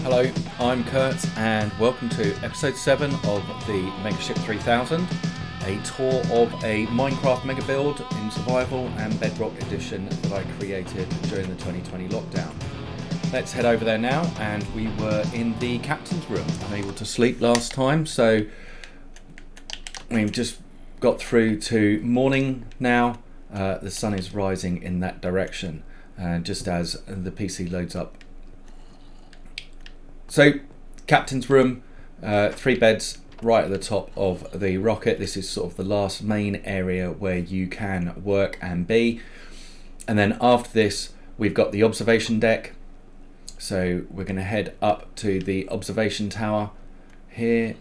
Hello, I'm Kertz and welcome to episode 7 of the Megaship 3000, a tour of a Minecraft mega build in survival and bedrock edition that I created during the 2020 lockdown. Let's head over there now, and we were in the captain's room, unable to sleep last time, so we've just got through to morning now. The sun is rising in that direction, just as the PC loads up. So, captain's room, 3 beds right at the top of the rocket. This is sort of the last main area where you can work and be. And then after this, we've got the observation deck. So we're going to head up to the observation tower here.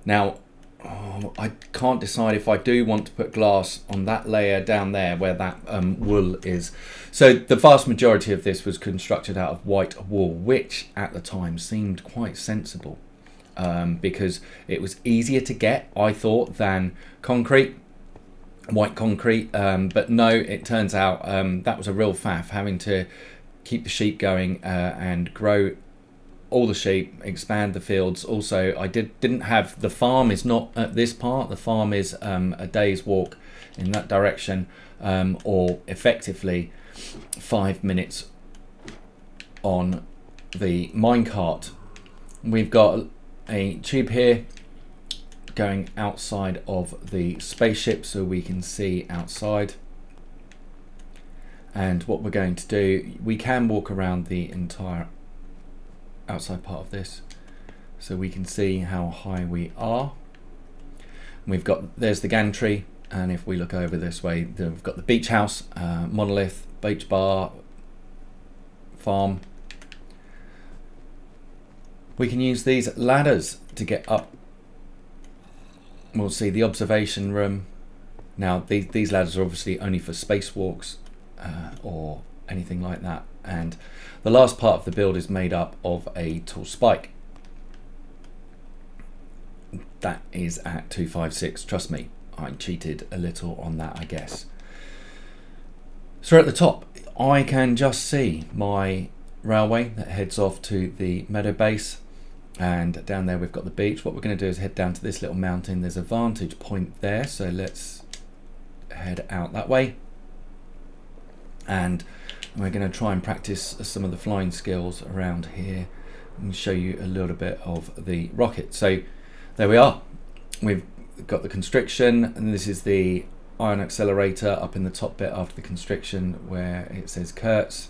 Now, I can't decide if I do want to put glass on that layer down there where that wool is. So the vast majority of this was constructed out of white wool, which at the time seemed quite sensible because it was easier to get, I thought, than concrete, white concrete. But no, it turns out that was a real faff, having to keep the sheep going and grow all the sheep, expand the fields. Also, I didn't have, the farm is not at this part. The farm is a day's walk in that direction, or effectively 5 minutes on the minecart. We've got a tube here going outside of the spaceship so we can see outside. And what we're going to do, we can walk around the entire outside part of this so we can see how high we are. We've got, there's the gantry, and if we look over this way, we've got the beach house, monolith, beach bar, farm. We can use these ladders to get up. We'll see the observation room. Now these ladders are obviously only for spacewalks or anything like that, and the last part of the build is made up of a tall spike. That is at 256. Trust me, I cheated a little on that, I guess. So at the top, I can just see my railway that heads off to the meadow base, and down there we've got the beach. What we're going to do is head down to this little mountain. There's a vantage point there, so let's head out that way. And we're going to try and practice some of the flying skills around here and show you a little bit of the rocket. So there we are. We've got the constriction, and this is the ion accelerator up in the top bit after the constriction where it says Kertz.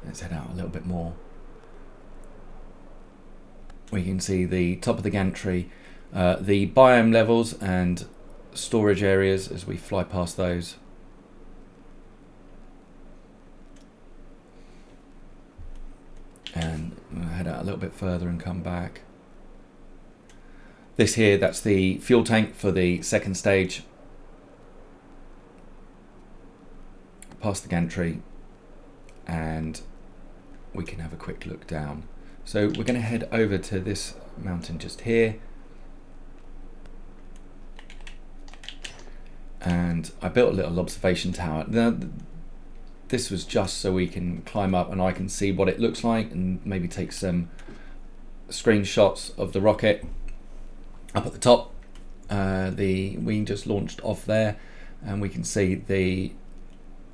Let's head out a little bit more. We can see the top of the gantry, the biome levels and storage areas as we fly past those. And we'll head out a little bit further and come back. This here, that's the fuel tank for the second stage. Past the gantry, and we can have a quick look down. So we're going to head over to this mountain just here. And I built a little observation tower. Now, this was just so we can climb up and I can see what it looks like and maybe take some screenshots of the rocket. Up at the top, we just launched off there, and we can see the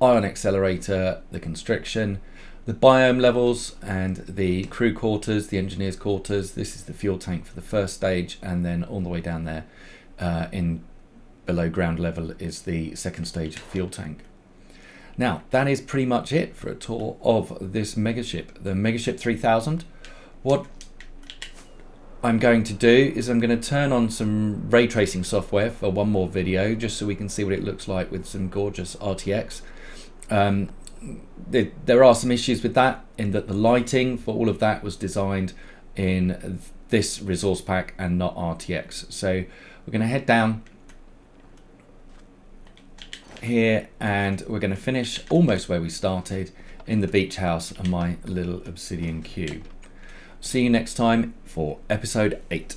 ion accelerator, the constriction, the biome levels, and the crew quarters, the engineers' quarters. This is the fuel tank for the first stage, and then all the way down there in below ground level is the second stage fuel tank. Now, that is pretty much it for a tour of this megaship, the Megaship 3000. What I'm going to do is I'm going to turn on some ray tracing software for one more video, just so we can see what it looks like with some gorgeous RTX. There are some issues with that, in that the lighting for all of that was designed in this resource pack and not RTX. So we're going to head down here, and we're going to finish almost where we started, in the beach house and my little obsidian cube. See you next time for episode 8.